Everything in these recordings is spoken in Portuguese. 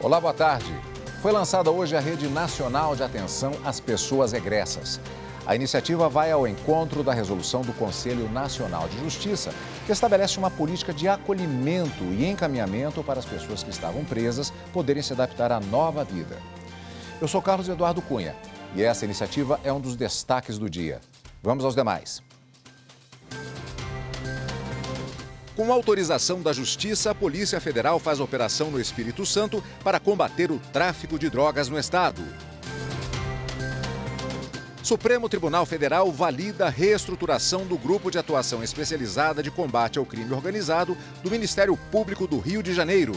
Olá, boa tarde. Foi lançada hoje a Rede Nacional de Atenção às Pessoas Egressas. A iniciativa vai ao encontro da resolução do Conselho Nacional de Justiça, que estabelece uma política de acolhimento e encaminhamento para as pessoas que estavam presas poderem se adaptar à nova vida. Eu sou Carlos Eduardo Cunha e essa iniciativa é um dos destaques do dia. Vamos aos demais. Com autorização da Justiça, a Polícia Federal faz operação no Espírito Santo para combater o tráfico de drogas no estado. Supremo Tribunal Federal valida a reestruturação do Grupo de Atuação Especializada de Combate ao Crime Organizado do Ministério Público do Rio de Janeiro.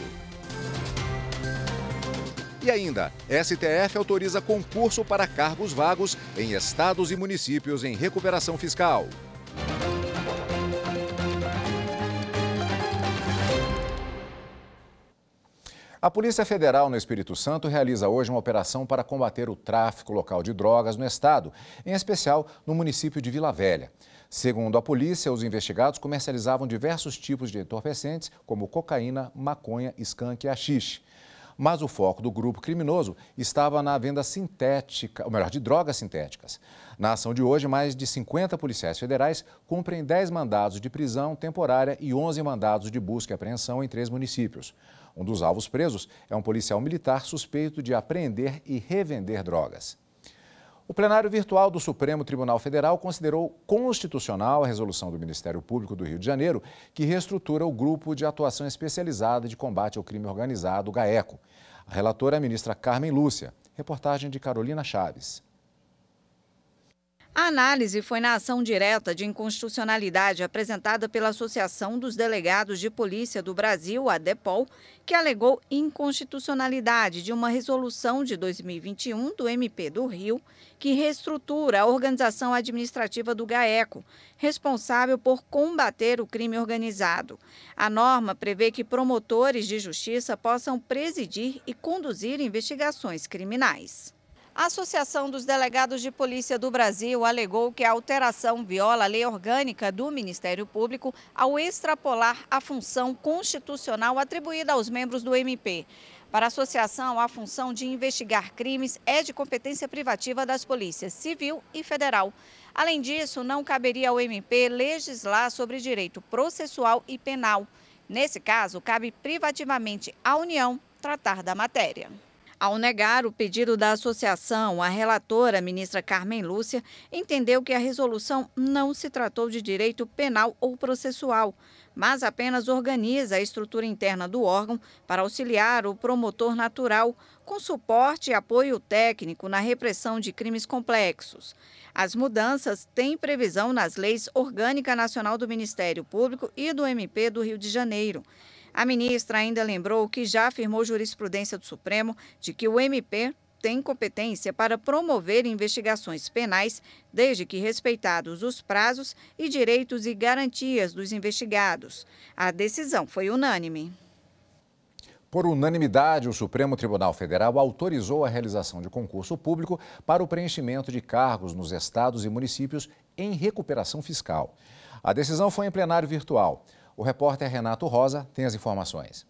E ainda, STF autoriza concurso para cargos vagos em estados e municípios em recuperação fiscal. A Polícia Federal no Espírito Santo realiza hoje uma operação para combater o tráfico local de drogas no estado, em especial no município de Vila Velha. Segundo a polícia, os investigados comercializavam diversos tipos de entorpecentes, como cocaína, maconha, skunk e haxixe. Mas o foco do grupo criminoso estava na venda sintética, ou melhor, de drogas sintéticas. Na ação de hoje, mais de 50 policiais federais cumprem 10 mandados de prisão temporária e 11 mandados de busca e apreensão em 3 municípios. Um dos alvos presos é um policial militar suspeito de apreender e revender drogas. O plenário virtual do Supremo Tribunal Federal considerou constitucional a resolução do Ministério Público do Rio de Janeiro, que reestrutura o Grupo de Atuação Especializada de Combate ao Crime Organizado, o GAECO. A relatora é a ministra Carmen Lúcia. Reportagem de Carolina Chaves. A análise foi na ação direta de inconstitucionalidade apresentada pela Associação dos Delegados de Polícia do Brasil, a DEPOL, que alegou inconstitucionalidade de uma resolução de 2021 do MP do Rio, que reestrutura a organização administrativa do GAECO, responsável por combater o crime organizado. A norma prevê que promotores de justiça possam presidir e conduzir investigações criminais. A Associação dos Delegados de Polícia do Brasil alegou que a alteração viola a lei orgânica do Ministério Público ao extrapolar a função constitucional atribuída aos membros do MP. Para a associação, a função de investigar crimes é de competência privativa das polícias civil e federal. Além disso, não caberia ao MP legislar sobre direito processual e penal. Nesse caso, cabe privativamente à União tratar da matéria. Ao negar o pedido da associação, a relatora, a ministra Carmen Lúcia, entendeu que a resolução não se tratou de direito penal ou processual, mas apenas organiza a estrutura interna do órgão para auxiliar o promotor natural, com suporte e apoio técnico na repressão de crimes complexos. As mudanças têm previsão nas leis Orgânica Nacional do Ministério Público e do MP do Rio de Janeiro. A ministra ainda lembrou que já afirmou jurisprudência do Supremo de que o MP tem competência para promover investigações penais, desde que respeitados os prazos e direitos e garantias dos investigados. A decisão foi unânime. Por unanimidade, o Supremo Tribunal Federal autorizou a realização de concurso público para o preenchimento de cargos nos estados e municípios em recuperação fiscal. A decisão foi em plenário virtual. O repórter Renato Rosa tem as informações.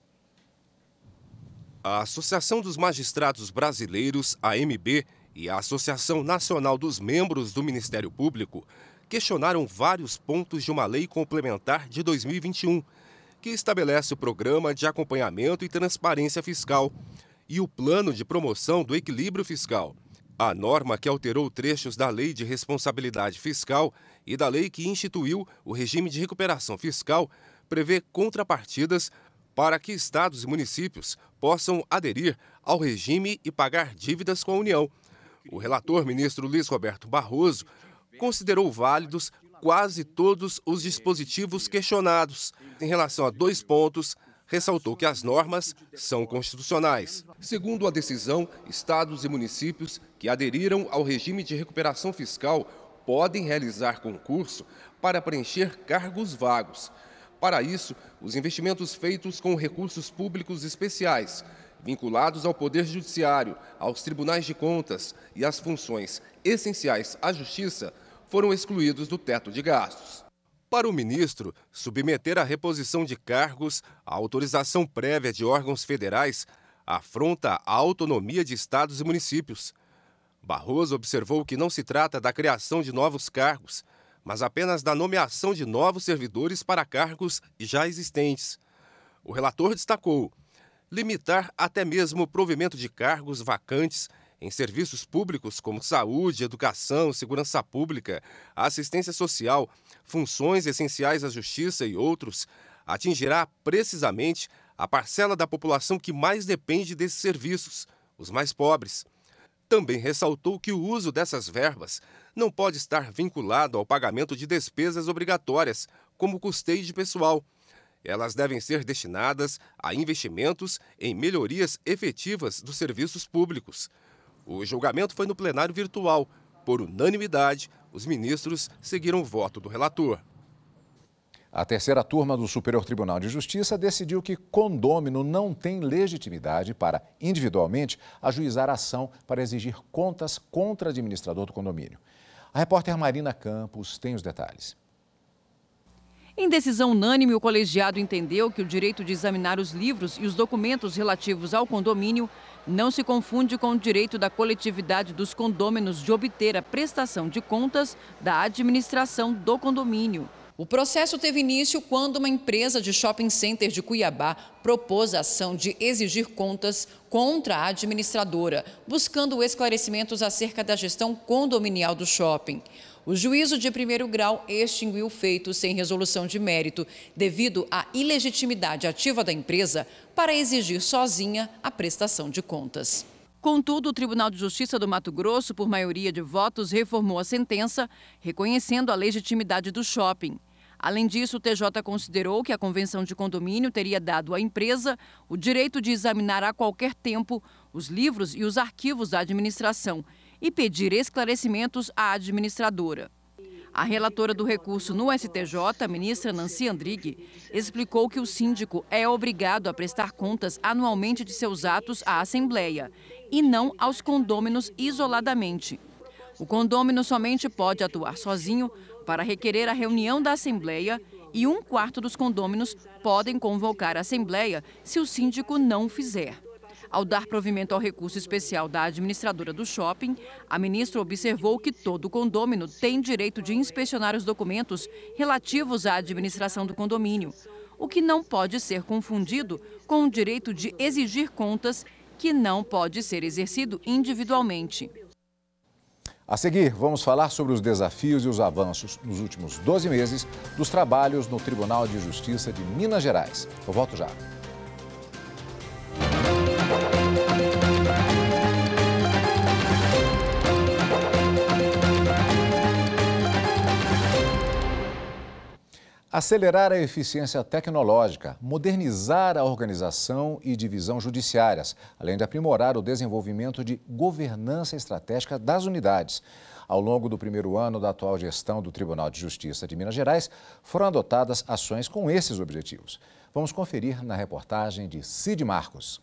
A Associação dos Magistrados Brasileiros, AMB, e a Associação Nacional dos Membros do Ministério Público questionaram vários pontos de uma lei complementar de 2021, que estabelece o Programa de Acompanhamento e Transparência Fiscal e o Plano de Promoção do Equilíbrio Fiscal. A norma que alterou trechos da Lei de Responsabilidade Fiscal e da lei que instituiu o regime de recuperação fiscal prevê contrapartidas para que estados e municípios possam aderir ao regime e pagar dívidas com a União. O relator, ministro Luiz Roberto Barroso, considerou válidos quase todos os dispositivos questionados. Em relação a 2 pontos, ressaltou que as normas são constitucionais. Segundo a decisão, estados e municípios que aderiram ao regime de recuperação fiscal podem realizar concurso para preencher cargos vagos. Para isso, os investimentos feitos com recursos públicos especiais, vinculados ao Poder Judiciário, aos tribunais de contas e às funções essenciais à Justiça, foram excluídos do teto de gastos. Para o ministro, submeter a reposição de cargos à autorização prévia de órgãos federais afronta a autonomia de estados e municípios. Barroso observou que não se trata da criação de novos cargos, mas apenas da nomeação de novos servidores para cargos já existentes. O relator destacou: limitar até mesmo o provimento de cargos vacantes em serviços públicos como saúde, educação, segurança pública, assistência social, funções essenciais à justiça e outros, atingirá precisamente a parcela da população que mais depende desses serviços, os mais pobres. Também ressaltou que o uso dessas verbas não pode estar vinculado ao pagamento de despesas obrigatórias, como custeio de pessoal. Elas devem ser destinadas a investimentos em melhorias efetivas dos serviços públicos. O julgamento foi no plenário virtual. Por unanimidade, os ministros seguiram o voto do relator. A terceira turma do Superior Tribunal de Justiça decidiu que condômino não tem legitimidade para, individualmente, ajuizar ação para exigir contas contra o administrador do condomínio. A repórter Marina Campos tem os detalhes. Em decisão unânime, o colegiado entendeu que o direito de examinar os livros e os documentos relativos ao condomínio não se confunde com o direito da coletividade dos condôminos de obter a prestação de contas da administração do condomínio. O processo teve início quando uma empresa de shopping center de Cuiabá propôs a ação de exigir contas contra a administradora, buscando esclarecimentos acerca da gestão condominial do shopping. O juízo de primeiro grau extinguiu o feito sem resolução de mérito, devido à ilegitimidade ativa da empresa para exigir sozinha a prestação de contas. Contudo, o Tribunal de Justiça do Mato Grosso, por maioria de votos, reformou a sentença, reconhecendo a legitimidade do shopping. Além disso, o TJ considerou que a convenção de condomínio teria dado à empresa o direito de examinar a qualquer tempo os livros e os arquivos da administração e pedir esclarecimentos à administradora. A relatora do recurso no STJ, a ministra Nancy Andrighi, explicou que o síndico é obrigado a prestar contas anualmente de seus atos à Assembleia e não aos condôminos isoladamente. O condômino somente pode atuar sozinho para requerer a reunião da Assembleia e 1/4 dos condôminos podem convocar a Assembleia se o síndico não o fizer. Ao dar provimento ao recurso especial da administradora do shopping, a ministra observou que todo condômino tem direito de inspecionar os documentos relativos à administração do condomínio, o que não pode ser confundido com o direito de exigir contas, que não pode ser exercido individualmente. A seguir, vamos falar sobre os desafios e os avanços nos últimos 12 meses dos trabalhos no Tribunal de Justiça de Minas Gerais. Eu volto já. Acelerar a eficiência tecnológica, modernizar a organização e divisão judiciárias, além de aprimorar o desenvolvimento de governança estratégica das unidades. Ao longo do primeiro ano da atual gestão do Tribunal de Justiça de Minas Gerais, foram adotadas ações com esses objetivos. Vamos conferir na reportagem de Cid Marcos.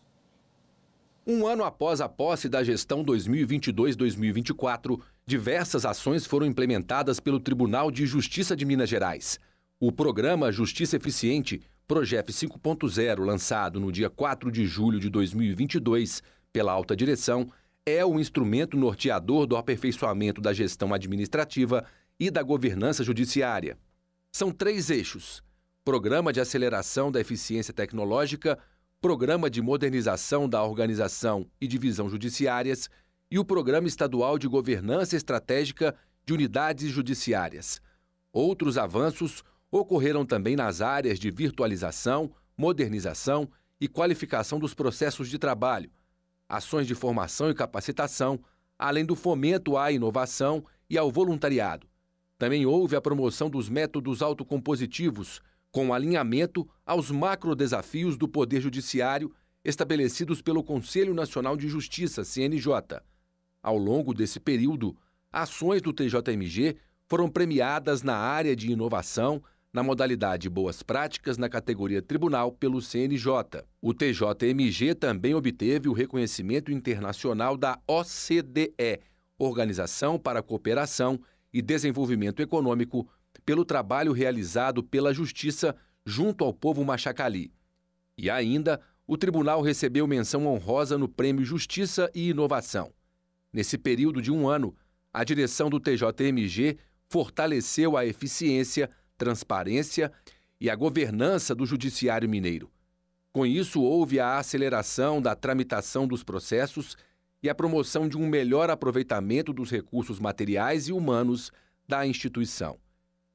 Um ano após a posse da gestão 2022-2024, diversas ações foram implementadas pelo Tribunal de Justiça de Minas Gerais. O programa Justiça Eficiente, Progef 5.0, lançado no dia 4 de julho de 2022 pela alta direção, é o instrumento norteador do aperfeiçoamento da gestão administrativa e da governança judiciária. São 3 eixos: Programa de Aceleração da Eficiência Tecnológica, Programa de Modernização da Organização e Divisão Judiciárias e o Programa Estadual de Governança Estratégica de Unidades Judiciárias. Outros avanços ocorreram também nas áreas de virtualização, modernização e qualificação dos processos de trabalho, ações de formação e capacitação, além do fomento à inovação e ao voluntariado. Também houve a promoção dos métodos autocompositivos, com alinhamento aos macrodesafios do Poder Judiciário estabelecidos pelo Conselho Nacional de Justiça, CNJ. Ao longo desse período, ações do TJMG foram premiadas na área de inovação, na modalidade Boas Práticas na categoria Tribunal pelo CNJ. O TJMG também obteve o reconhecimento internacional da OCDE, Organização para a Cooperação e Desenvolvimento Econômico, pelo trabalho realizado pela Justiça junto ao povo machacali. E ainda o tribunal recebeu menção honrosa no Prêmio Justiça e Inovação. Nesse período de 1 ano, a direção do TJMG fortaleceu a eficiência, transparência e a governança do Judiciário Mineiro. Com isso, houve a aceleração da tramitação dos processos e a promoção de um melhor aproveitamento dos recursos materiais e humanos da instituição.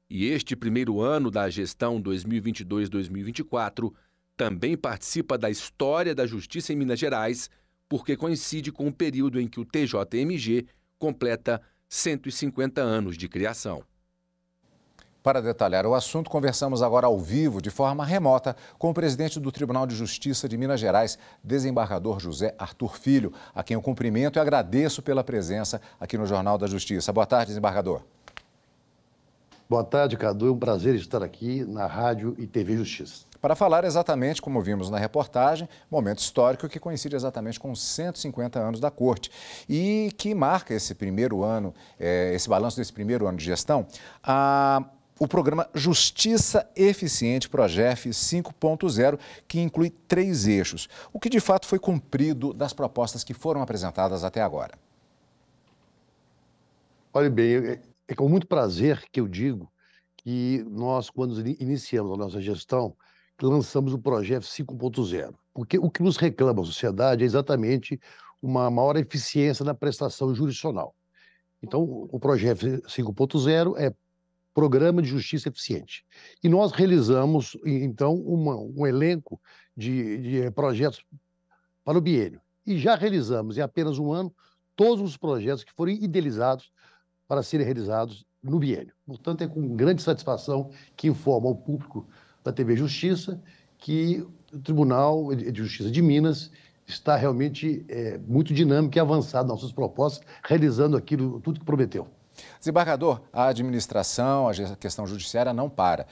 E este primeiro ano da gestão 2022-2024 também participa da história da Justiça em Minas Gerais, porque coincide com o período em que o TJMG completa 150 anos de criação. Para detalhar o assunto, conversamos agora ao vivo, de forma remota, com o presidente do Tribunal de Justiça de Minas Gerais, desembargador José Arthur Filho, a quem eu cumprimento e agradeço pela presença aqui no Jornal da Justiça. Boa tarde, desembargador. Boa tarde, Cadu. É um prazer estar aqui na Rádio e TV Justiça. Para falar exatamente, como vimos na reportagem, momento histórico que coincide exatamente com os 150 anos da Corte e que marca esse primeiro ano, esse balanço desse primeiro ano de gestão, o programa Justiça Eficiente Progef 5.0, que inclui 3 eixos, o que de fato foi cumprido das propostas que foram apresentadas até agora. Olha bem, é com muito prazer que eu digo que nós, quando iniciamos a nossa gestão, lançamos o Progef 5.0, porque o que nos reclama a sociedade é exatamente uma maior eficiência na prestação jurisdicional. Então, o Progef 5.0 é Programa de Justiça Eficiente. E nós realizamos, então, um elenco de projetos para o biênio. E já realizamos, em apenas 1 ano, todos os projetos que foram idealizados para serem realizados no biênio. Portanto, é com grande satisfação que informo ao público da TV Justiça que o Tribunal de Justiça de Minas está realmente muito dinâmico e avançado nas suas propostas, realizando aquilo, tudo que prometeu. Desembargador, a administração, a questão judiciária não para.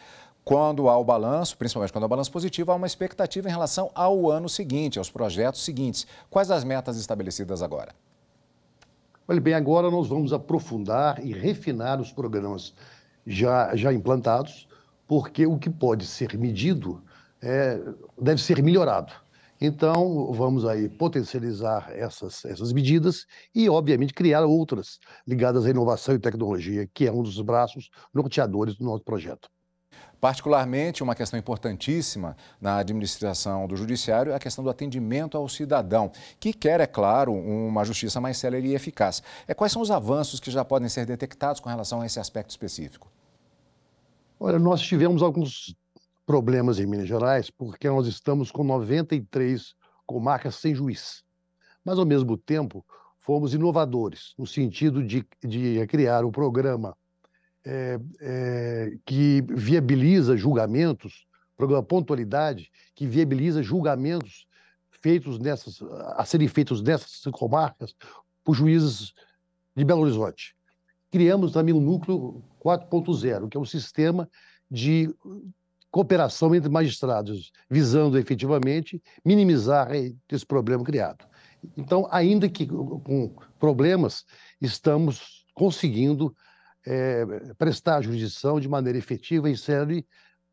Quando há o balanço, principalmente quando há o balanço positivo, há uma expectativa em relação ao ano seguinte, aos projetos seguintes. Quais as metas estabelecidas agora? Olha bem, agora nós vamos aprofundar e refinar os programas já implantados, porque o que pode ser medido deve ser melhorado. Então, vamos aí potencializar essas medidas e, obviamente, criar outras ligadas à inovação e tecnologia, que é um dos braços norteadores do nosso projeto. Particularmente, uma questão importantíssima na administração do judiciário é a questão do atendimento ao cidadão, que quer, é claro, uma justiça mais célere e eficaz. Quais são os avanços que já podem ser detectados com relação a esse aspecto específico? Olha, nós tivemos alguns problemas em Minas Gerais, porque nós estamos com 93 comarcas sem juiz. Mas, ao mesmo tempo, fomos inovadores, no sentido de criar um programa que viabiliza julgamentos, programa Pontualidade, que viabiliza julgamentos a serem feitos nessas comarcas por juízes de Belo Horizonte. Criamos também o Núcleo 4.0, que é um sistema de cooperação entre magistrados, visando efetivamente minimizar esse problema criado. Então, ainda que com problemas, estamos conseguindo prestar a jurisdição de maneira efetiva e célere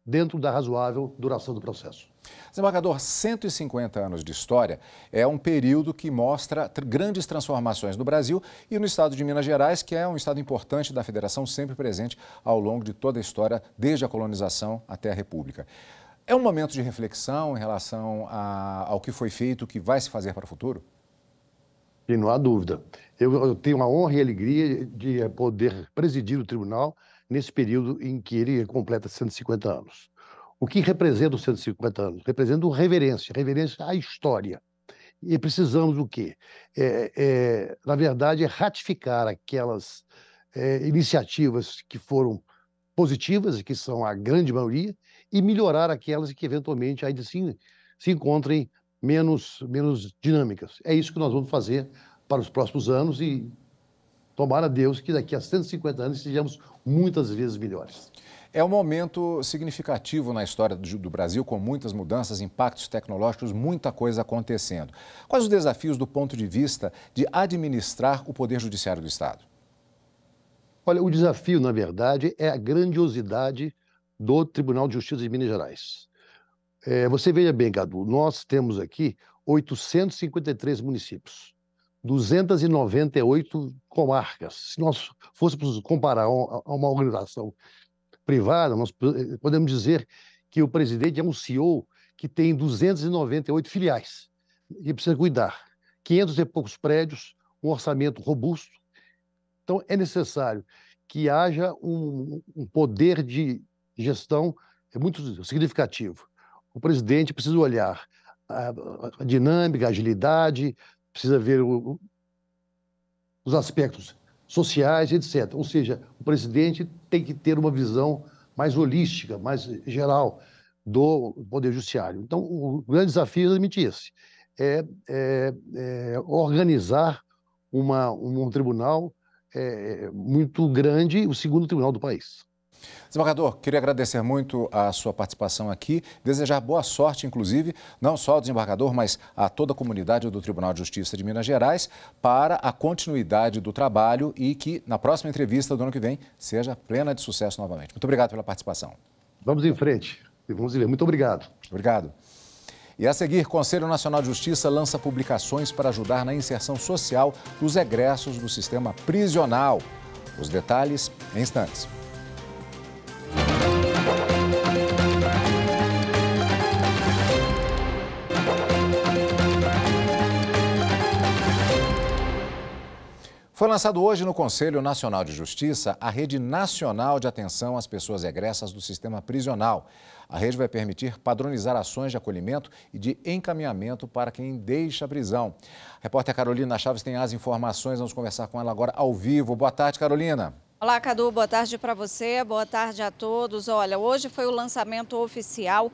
dentro da razoável duração do processo. Desembargador, 150 anos de história é um período que mostra grandes transformações no Brasil e no estado de Minas Gerais, que é um estado importante da federação, sempre presente ao longo de toda a história, desde a colonização até a República. É um momento de reflexão em relação ao que foi feito, o que vai se fazer para o futuro? E não há dúvida. Eu tenho a honra e a alegria de poder presidir o tribunal nesse período em que ele completa 150 anos. O que representa os 150 anos? Representa reverência à história. E precisamos do quê? Na verdade, ratificar aquelas iniciativas que foram positivas, e que são a grande maioria, e melhorar aquelas que, eventualmente, ainda assim se encontrem menos dinâmicas. É isso que nós vamos fazer para os próximos anos e tomara a Deus que daqui a 150 anos sejamos muitas vezes melhores. É um momento significativo na história do Brasil, com muitas mudanças, impactos tecnológicos, muita coisa acontecendo. Quais os desafios do ponto de vista de administrar o Poder Judiciário do Estado? Olha, o desafio, na verdade, é a grandiosidade do Tribunal de Justiça de Minas Gerais. Você veja bem, Cadu, nós temos aqui 853 municípios, 298 comarcas. Se nós fôssemos comparar a uma organização privada, nós podemos dizer que o presidente é um CEO que tem 298 filiais e precisa cuidar. 500 e poucos prédios, um orçamento robusto. Então, é necessário que haja um poder de gestão muito significativo. O presidente precisa olhar a dinâmica, a agilidade, precisa ver os aspectos sociais, etc. Ou seja, o presidente tem que ter uma visão mais holística, mais geral do Poder Judiciário. Então, o grande desafio é exatamente esse, organizar um tribunal muito grande, o segundo tribunal do país. Desembargador, queria agradecer muito a sua participação aqui, desejar boa sorte, inclusive, não só ao desembargador, mas a toda a comunidade do Tribunal de Justiça de Minas Gerais, para a continuidade do trabalho e que, na próxima entrevista do ano que vem, seja plena de sucesso novamente. Muito obrigado pela participação. Vamos em frente. Vamos ver. Muito obrigado. Obrigado. E a seguir, Conselho Nacional de Justiça lança publicações para ajudar na inserção social dos egressos do sistema prisional. Os detalhes em instantes. Foi lançado hoje no Conselho Nacional de Justiça a Rede Nacional de Atenção às Pessoas Egressas do Sistema Prisional. A rede vai permitir padronizar ações de acolhimento e de encaminhamento para quem deixa a prisão. A repórter Carolina Chaves tem as informações, vamos conversar com ela agora ao vivo. Boa tarde, Carolina. Olá, Cadu, boa tarde para você, boa tarde a todos. Olha, hoje foi o lançamento oficial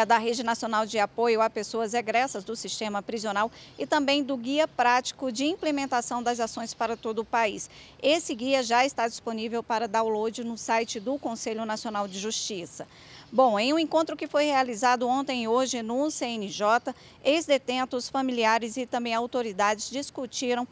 da Rede Nacional de Apoio a Pessoas Egressas do Sistema Prisional e também do Guia Prático de Implementação das Ações para todo o país. Esse guia já está disponível para download no site do Conselho Nacional de Justiça. Bom, em um encontro que foi realizado ontem e hoje no CNJ, ex-detentos, familiares e também autoridades discutiram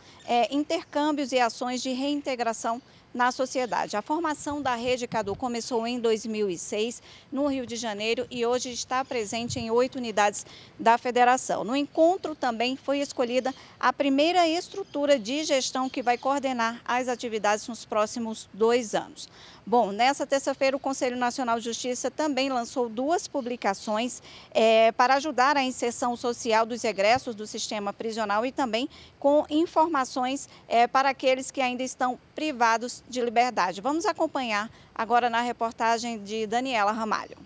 intercâmbios e ações de reintegração na sociedade. A formação da rede, Cadu, começou em 2006 no Rio de Janeiro e hoje está presente em 8 unidades da federação. No encontro também foi escolhida a primeira estrutura de gestão que vai coordenar as atividades nos próximos 2 anos. Bom, nessa terça-feira o Conselho Nacional de Justiça também lançou 2 publicações para ajudar a inserção social dos egressos do sistema prisional e também com informações para aqueles que ainda estão privados de liberdade. Vamos acompanhar agora na reportagem de Daniela Ramalho.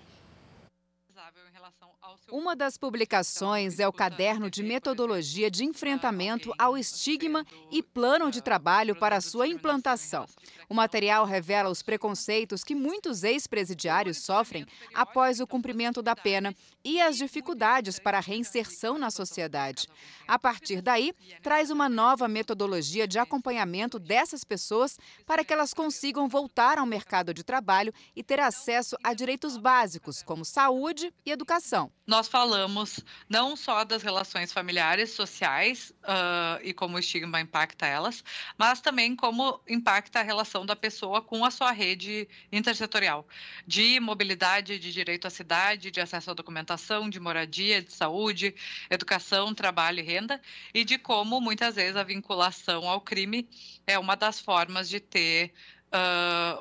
Uma das publicações é o Caderno de Metodologia de Enfrentamento ao Estigma e Plano de Trabalho para sua implantação. O material revela os preconceitos que muitos ex-presidiários sofrem após o cumprimento da pena e as dificuldades para a reinserção na sociedade. A partir daí, traz uma nova metodologia de acompanhamento dessas pessoas para que elas consigam voltar ao mercado de trabalho e ter acesso a direitos básicos, como saúde e educação. Nós falamos não só das relações familiares, sociais e como o estigma impacta elas, mas também como impacta a relação da pessoa com a sua rede intersetorial, de mobilidade, de direito à cidade, de acesso à documentação, de moradia, de saúde, educação, trabalho e renda, e de como muitas vezes a vinculação ao crime é uma das formas de ter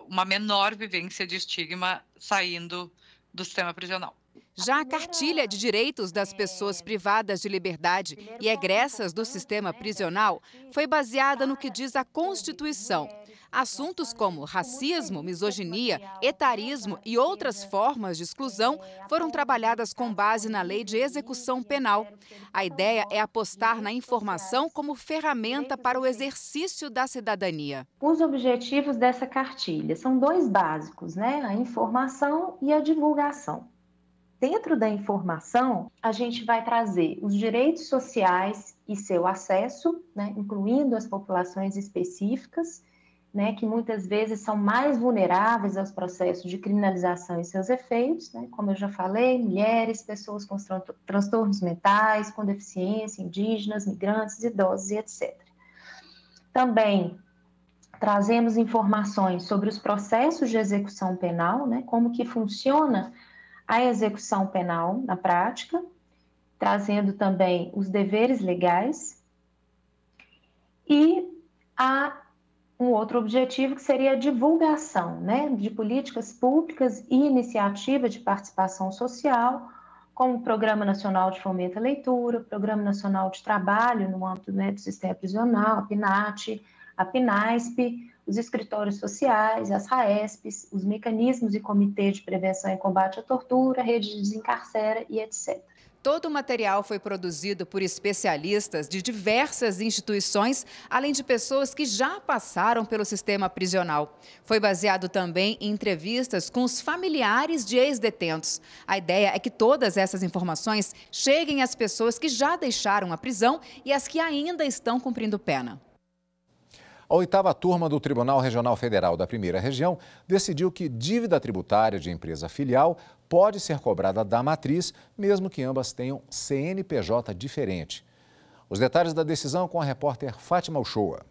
uma menor vivência de estigma saindo do sistema prisional. Já a Cartilha de Direitos das Pessoas Privadas de Liberdade e Egressas do Sistema Prisional foi baseada no que diz a Constituição. Assuntos como racismo, misoginia, etarismo e outras formas de exclusão foram trabalhadas com base na Lei de Execução Penal. A ideia é apostar na informação como ferramenta para o exercício da cidadania. Os objetivos dessa cartilha são 2 básicos, né? A informação e a divulgação. Dentro da informação, a gente vai trazer os direitos sociais e seu acesso, né, incluindo as populações específicas, né, que muitas vezes são mais vulneráveis aos processos de criminalização e seus efeitos, né, como eu já falei, mulheres, pessoas com transtornos mentais, com deficiência, indígenas, migrantes, idosos e etc. Também trazemos informações sobre os processos de execução penal, né, como que funciona a execução penal na prática, trazendo também os deveres legais, e há um outro objetivo que seria a divulgação, né, de políticas públicas e iniciativa de participação social, como o Programa Nacional de Fomento à Leitura, o Programa Nacional de Trabalho no âmbito, né, do sistema prisional, a PNAT, a PNASP, os escritórios sociais, as RAESPs, os mecanismos e comitês de prevenção e combate à tortura, a rede de desencarcera e etc. Todo o material foi produzido por especialistas de diversas instituições, além de pessoas que já passaram pelo sistema prisional. Foi baseado também em entrevistas com os familiares de ex-detentos. A ideia é que todas essas informações cheguem às pessoas que já deixaram a prisão e às que ainda estão cumprindo pena. A 8ª turma do Tribunal Regional Federal da Primeira Região decidiu que dívida tributária de empresa filial pode ser cobrada da matriz, mesmo que ambas tenham CNPJ diferente. Os detalhes da decisão com a repórter Fátima Uchoa.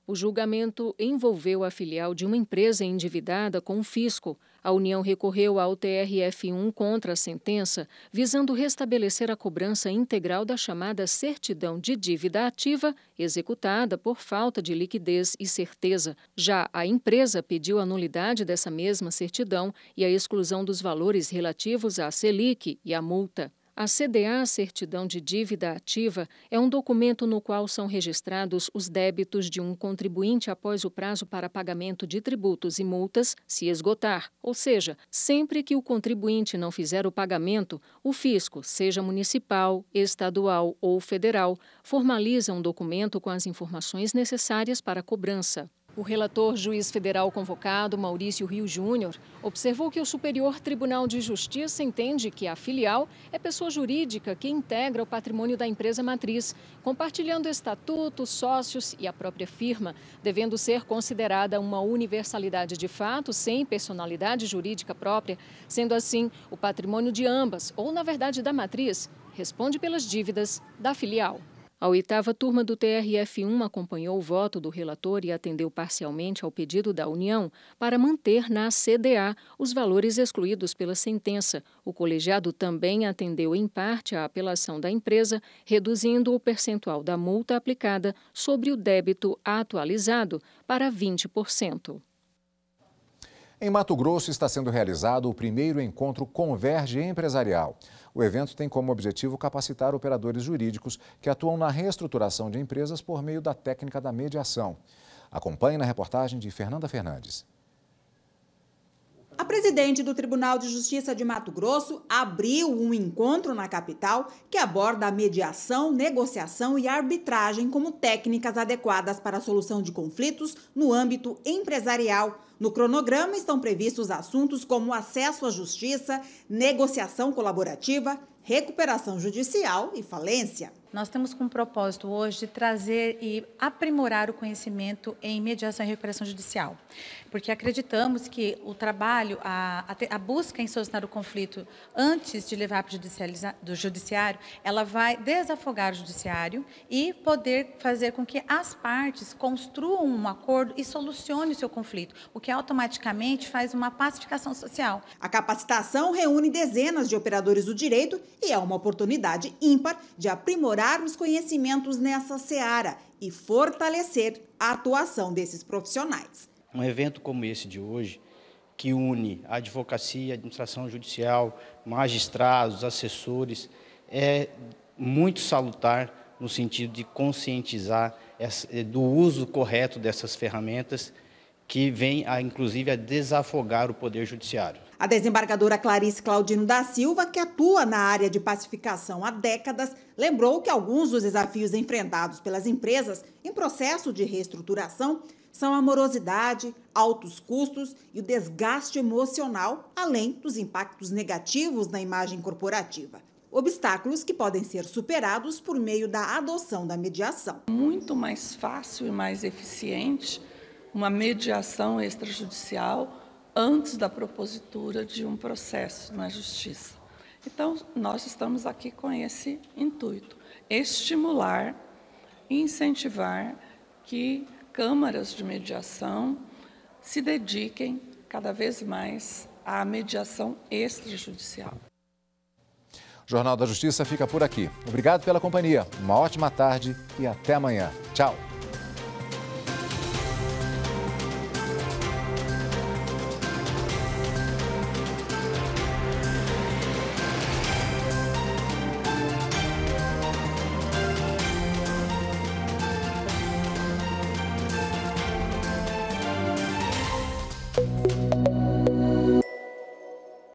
O julgamento envolveu a filial de uma empresa endividada com o fisco. A União recorreu ao TRF1 contra a sentença, visando restabelecer a cobrança integral da chamada certidão de dívida ativa, executada por falta de liquidez e certeza. Já a empresa pediu a nulidade dessa mesma certidão e a exclusão dos valores relativos à Selic e à multa. A CDA, Certidão de Dívida Ativa, é um documento no qual são registrados os débitos de um contribuinte após o prazo para pagamento de tributos e multas se esgotar. Ou seja, sempre que o contribuinte não fizer o pagamento, o fisco, seja municipal, estadual ou federal, formaliza um documento com as informações necessárias para a cobrança. O relator juiz federal convocado, Maurício Rio Júnior, observou que o Superior Tribunal de Justiça entende que a filial é pessoa jurídica que integra o patrimônio da empresa matriz, compartilhando estatutos, sócios e a própria firma, devendo ser considerada uma universalidade de fato sem personalidade jurídica própria. Sendo assim, o patrimônio de ambas, ou na verdade da matriz, responde pelas dívidas da filial. A 8ª turma do TRF1 acompanhou o voto do relator e atendeu parcialmente ao pedido da União para manter na CDA os valores excluídos pela sentença. O colegiado também atendeu em parte a apelação da empresa, reduzindo o percentual da multa aplicada sobre o débito atualizado para 20%. Em Mato Grosso está sendo realizado o primeiro encontro Converge Empresarial. O evento tem como objetivo capacitar operadores jurídicos que atuam na reestruturação de empresas por meio da técnica da mediação. Acompanhe na reportagem de Fernanda Fernandes. A presidente do Tribunal de Justiça de Mato Grosso abriu um encontro na capital que aborda a mediação, negociação e arbitragem como técnicas adequadas para a solução de conflitos no âmbito empresarial. No cronograma estão previstos assuntos como acesso à justiça, negociação colaborativa, recuperação judicial e falência. Nós temos como propósito hoje de trazer e aprimorar o conhecimento em mediação e recuperação judicial, porque acreditamos que o trabalho, a busca em solucionar o conflito antes de levar para o judiciário, ela vai desafogar o judiciário e poder fazer com que as partes construam um acordo e solucionem o seu conflito, o que automaticamente faz uma pacificação social. A capacitação reúne dezenas de operadores do direito e é uma oportunidade ímpar de aprimorar os conhecimentos nessa seara e fortalecer a atuação desses profissionais. Um evento como esse de hoje, que une a advocacia, a administração judicial, magistrados, assessores, é muito salutar no sentido de conscientizar do uso correto dessas ferramentas que vem, inclusive, a desafogar o Poder Judiciário. A desembargadora Clarice Claudino da Silva, que atua na área de pacificação há décadas, lembrou que alguns dos desafios enfrentados pelas empresas em processo de reestruturação são a morosidade, altos custos e o desgaste emocional, além dos impactos negativos na imagem corporativa. Obstáculos que podem ser superados por meio da adoção da mediação. Muito mais fácil e mais eficiente uma mediação extrajudicial antes da propositura de um processo na justiça. Então, nós estamos aqui com esse intuito, estimular e incentivar que câmaras de mediação se dediquem cada vez mais a mediação extrajudicial. O Jornal da Justiça fica por aqui. Obrigado pela companhia, uma ótima tarde e até amanhã. Tchau!